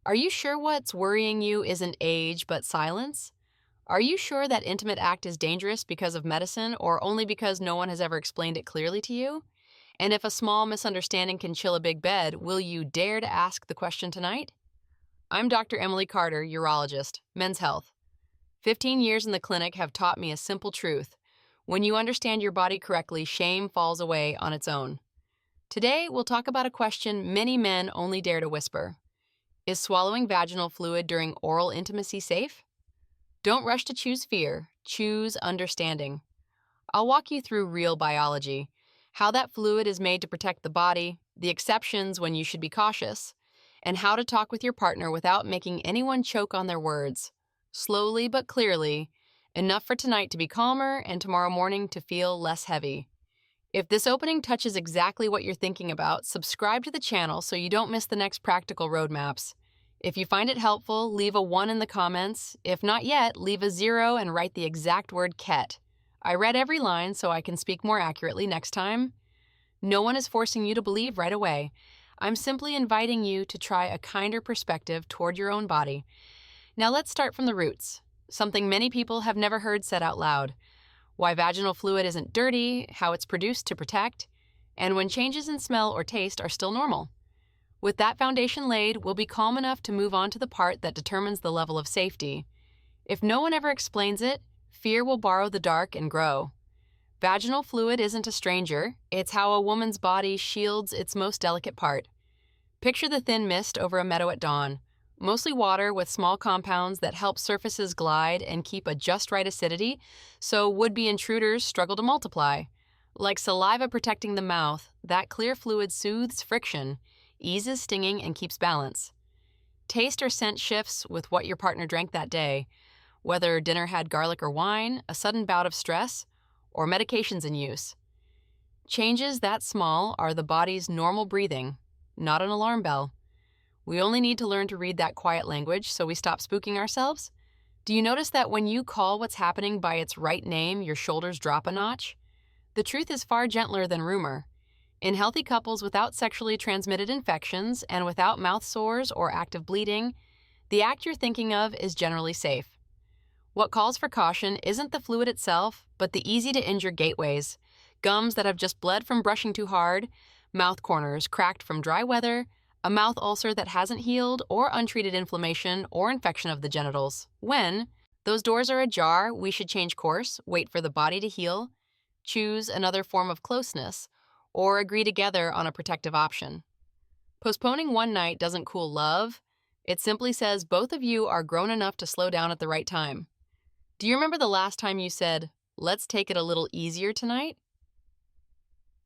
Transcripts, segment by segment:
Are you sure what's worrying you isn't age but silence? Are you sure that intimate act is dangerous because of medicine or only because no one has ever explained it clearly to you? And if a small misunderstanding can chill a big bed, will you dare to ask the question tonight? I'm Dr. Emily Carter, urologist, men's health. 15 years in the clinic have taught me a simple truth. When you understand your body correctly, shame falls away on its own. Today, we'll talk about a question many men only dare to whisper. Is swallowing vaginal fluid during oral intimacy safe? Don't rush to choose fear, choose understanding. I'll walk you through real biology, how that fluid is made to protect the body, the exceptions when you should be cautious, and how to talk with your partner without making anyone choke on their words. Slowly but clearly, enough for tonight to be calmer and tomorrow morning to feel less heavy. If this opening touches exactly what you're thinking about, subscribe to the channel so you don't miss the next practical roadmaps. If you find it helpful, leave a 1 in the comments. If not yet, leave a 0 and write the exact word "ket." I read every line so I can speak more accurately next time. No one is forcing you to believe right away. I'm simply inviting you to try a kinder perspective toward your own body. Now let's start from the roots, something many people have never heard said out loud. Why vaginal fluid isn't dirty, how it's produced to protect, and when changes in smell or taste are still normal. With that foundation laid, we'll be calm enough to move on to the part that determines the level of safety. If no one ever explains it, fear will borrow the dark and grow. Vaginal fluid isn't a stranger, it's how a woman's body shields its most delicate part. Picture the thin mist over a meadow at dawn, mostly water with small compounds that help surfaces glide and keep a just right acidity, so would-be intruders struggle to multiply. Like saliva protecting the mouth, that clear fluid soothes friction, eases stinging, and keeps balance. Taste or scent shifts with what your partner drank that day, whether dinner had garlic or wine, a sudden bout of stress, or medications in use. Changes that small are the body's normal breathing, not an alarm bell. We only need to learn to read that quiet language so we stop spooking ourselves. Do you notice that when you call what's happening by its right name, your shoulders drop a notch? The truth is far gentler than rumor. In healthy couples without sexually transmitted infections and without mouth sores or active bleeding, the act you're thinking of is generally safe. What calls for caution isn't the fluid itself, but the easy-to-injure gateways, gums that have just bled from brushing too hard, mouth corners cracked from dry weather, a mouth ulcer that hasn't healed, or untreated inflammation or infection of the genitals. When those doors are ajar, we should change course, wait for the body to heal, choose another form of closeness, or agree together on a protective option. Postponing one night doesn't cool love. It simply says both of you are grown enough to slow down at the right time. Do you remember the last time you said, "Let's take it a little easier tonight"?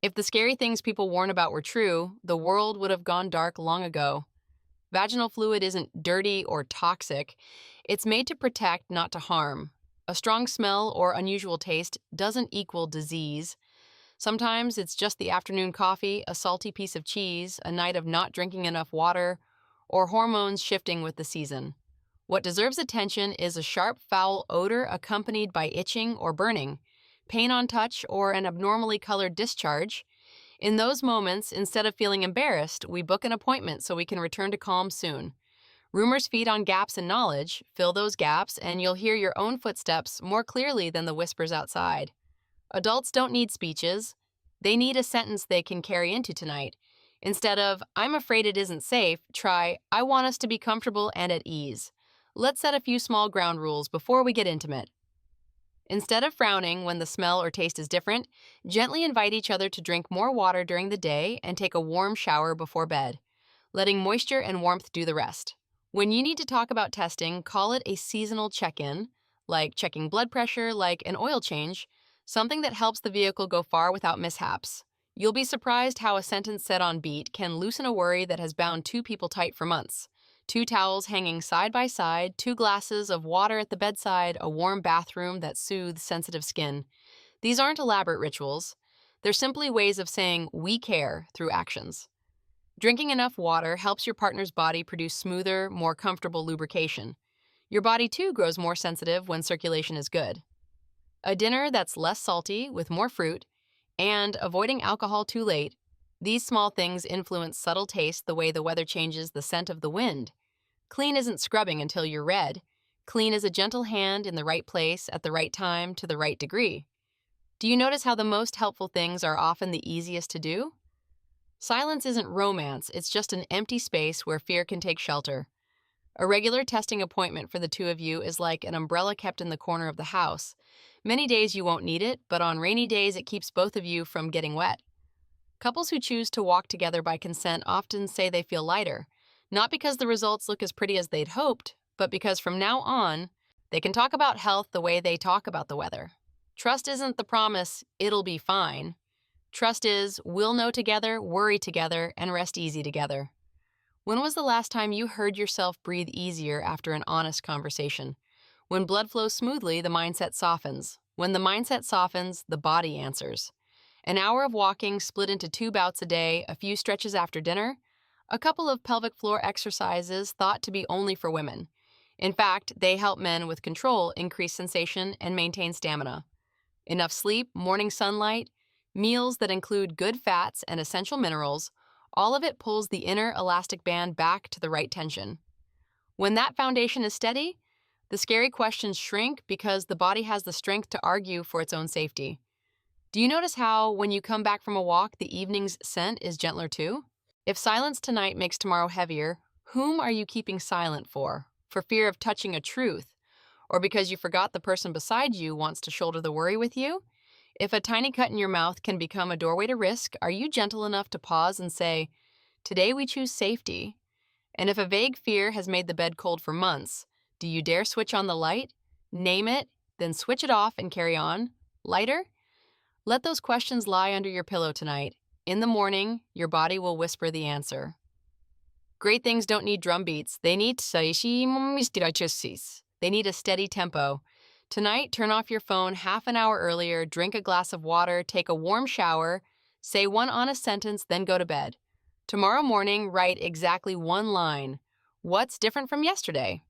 If the scary things people warn about were true, the world would have gone dark long ago. Vaginal fluid isn't dirty or toxic. It's made to protect, not to harm. A strong smell or unusual taste doesn't equal disease. Sometimes it's just the afternoon coffee, a salty piece of cheese, a night of not drinking enough water, or hormones shifting with the season. What deserves attention is a sharp, foul odor accompanied by itching or burning, pain on touch, or an abnormally colored discharge. In those moments, instead of feeling embarrassed, we book an appointment so we can return to calm soon. Rumors feed on gaps in knowledge. Fill those gaps, and you'll hear your own footsteps more clearly than the whispers outside. Adults don't need speeches. They need a sentence they can carry into tonight. Instead of, "I'm afraid it isn't safe," try, "I want us to be comfortable and at ease." Let's set a few small ground rules before we get intimate. Instead of frowning when the smell or taste is different, gently invite each other to drink more water during the day and take a warm shower before bed, letting moisture and warmth do the rest. When you need to talk about testing, call it a seasonal check-in, like checking blood pressure, like an oil change, something that helps the vehicle go far without mishaps. You'll be surprised how a sentence said on beat can loosen a worry that has bound two people tight for months. 2 towels hanging side by side, 2 glasses of water at the bedside, a warm bathroom that soothes sensitive skin. These aren't elaborate rituals. They're simply ways of saying we care through actions. Drinking enough water helps your partner's body produce smoother, more comfortable lubrication. Your body too grows more sensitive when circulation is good. A dinner that's less salty with more fruit, and avoiding alcohol too late. These small things influence subtle taste the way the weather changes the scent of the wind. Clean isn't scrubbing until you're red. Clean is a gentle hand in the right place at the right time to the right degree. Do you notice how the most helpful things are often the easiest to do? Silence isn't romance, it's just an empty space where fear can take shelter. A regular testing appointment for the two of you is like an umbrella kept in the corner of the house. Many days you won't need it, but on rainy days it keeps both of you from getting wet. Couples who choose to walk together by consent often say they feel lighter, not because the results look as pretty as they'd hoped, but because from now on, they can talk about health the way they talk about the weather. Trust isn't the promise, it'll be fine. Trust is, we'll know together, worry together, and rest easy together. When was the last time you heard yourself breathe easier after an honest conversation? When blood flows smoothly, the mindset softens. When the mindset softens, the body answers. An hour of walking split into 2 bouts a day, a few stretches after dinner, a couple of pelvic floor exercises thought to be only for women. In fact, they help men with control increase sensation and maintain stamina. Enough sleep, morning sunlight, meals that include good fats and essential minerals, all of it pulls the inner elastic band back to the right tension. When that foundation is steady, the scary questions shrink because the body has the strength to argue for its own safety. Do you notice how, when you come back from a walk, the evening's scent is gentler too? If silence tonight makes tomorrow heavier, whom are you keeping silent for? For fear of touching a truth? Or because you forgot the person beside you wants to shoulder the worry with you? If a tiny cut in your mouth can become a doorway to risk, are you gentle enough to pause and say, "Today we choose safety"? And if a vague fear has made the bed cold for months, do you dare switch on the light? Name it, then switch it off and carry on? Lighter? Let those questions lie under your pillow tonight. In the morning, your body will whisper the answer. Great things don't need drum beats. They need They need a steady tempo. Tonight, turn off your phone half an hour earlier, drink a glass of water, take a warm shower, say one honest sentence, then go to bed. Tomorrow morning, write exactly one line. What's different from yesterday?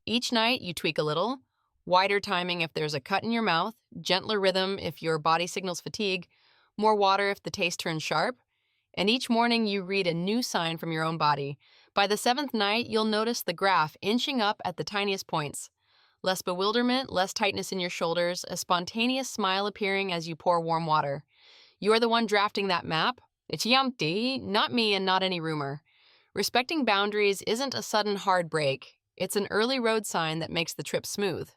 Each night, you tweak a little. Wider timing if there's a cut in your mouth, gentler rhythm if your body signals fatigue, more water if the taste turns sharp. And each morning, you read a new sign from your own body. By the 7th night, you'll notice the graph inching up at the tiniest points. Less bewilderment, less tightness in your shoulders, a spontaneous smile appearing as you pour warm water. You're the one drafting that map. It's Yamti, not me and not any rumor. Respecting boundaries isn't a sudden hard break. It's an early road sign that makes the trip smooth.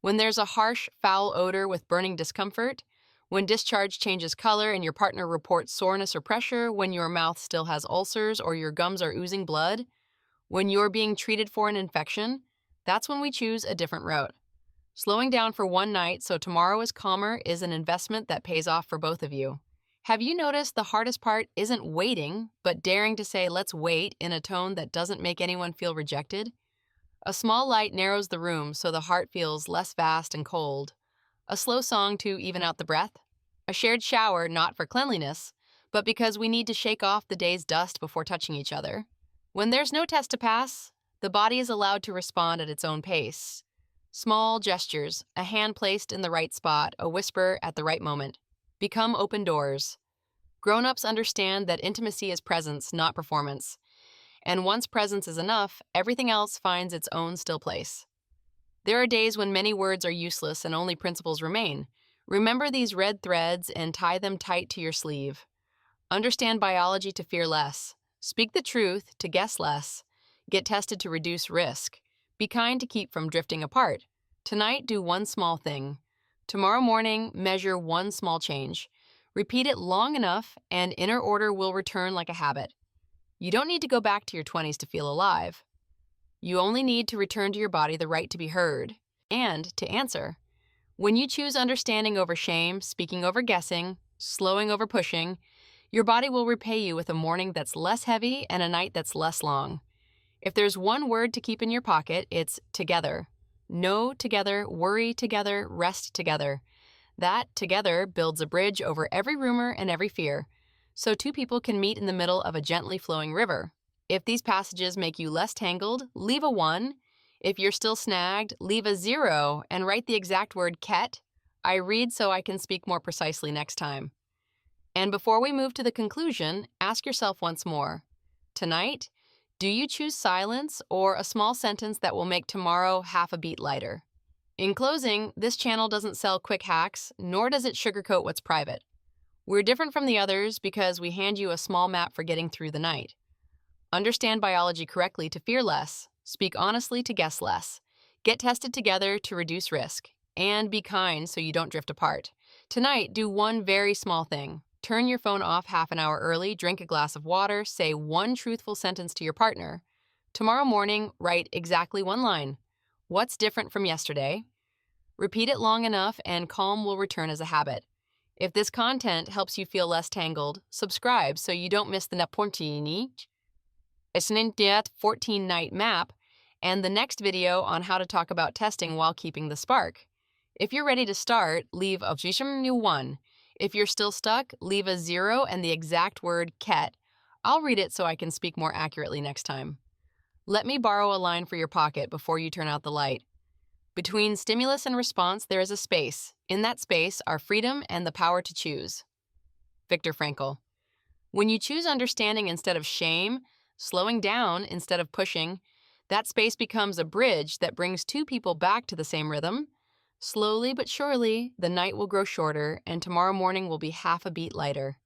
When there's a harsh, foul odor with burning discomfort, when discharge changes color and your partner reports soreness or pressure, when your mouth still has ulcers or your gums are oozing blood, when you're being treated for an infection, that's when we choose a different route. Slowing down for one night so tomorrow is calmer is an investment that pays off for both of you. Have you noticed the hardest part isn't waiting, but daring to say "let's wait" in a tone that doesn't make anyone feel rejected? A small light narrows the room so the heart feels less vast and cold. A slow song to even out the breath. A shared shower not for cleanliness, but because we need to shake off the day's dust before touching each other. When there's no test to pass, the body is allowed to respond at its own pace. Small gestures, a hand placed in the right spot, a whisper at the right moment, become open doors. Grown-ups understand that intimacy is presence, not performance. And once presence is enough, everything else finds its own still place. There are days when many words are useless and only principles remain. Remember these red threads and tie them tight to your sleeve. Understand biology to fear less. Speak the truth to guess less. Get tested to reduce risk. Be kind to keep from drifting apart. Tonight, do one small thing. Tomorrow morning, measure one small change. Repeat it long enough, and inner order will return like a habit. You don't need to go back to your 20s to feel alive. You only need to return to your body the right to be heard and to answer. When you choose understanding over shame, speaking over guessing, slowing over pushing, your body will repay you with a morning that's less heavy and a night that's less long. If there's one word to keep in your pocket, it's together. Know together, worry together, rest together. That together builds a bridge over every rumor and every fear, so two people can meet in the middle of a gently flowing river. If these passages make you less tangled, leave a 1. If you're still snagged, leave a 0 and write the exact word "ket." I read so I can speak more precisely next time. And before we move to the conclusion, ask yourself once more. Tonight, Do you choose silence or a small sentence that will make tomorrow half a beat lighter? In closing, this channel doesn't sell quick hacks, nor does it sugarcoat what's private. We're different from the others because we hand you a small map for getting through the night. Understand biology correctly to fear less, speak honestly to guess less, get tested together to reduce risk, and be kind so you don't drift apart. Tonight, do one very small thing. Turn your phone off half an hour early, drink a glass of water, say one truthful sentence to your partner. Tomorrow morning, write exactly one line. What's different from yesterday? Repeat it long enough and calm will return as a habit. If this content helps you feel less tangled, subscribe so you don't miss the Naportini, Isnintiat 14-night map, and the next video on how to talk about testing while keeping the spark. If you're ready to start, leave a 1. If you're still stuck, leave a 0 and the exact word ket. I'll read it so I can speak more accurately next time. Let me borrow a line for your pocket before you turn out the light. Between stimulus and response, there is a space. In that space are freedom and the power to choose. Viktor Frankl. When you choose understanding instead of shame, slowing down instead of pushing, that space becomes a bridge that brings two people back to the same rhythm. Slowly but surely, the night will grow shorter and tomorrow morning will be half a beat lighter.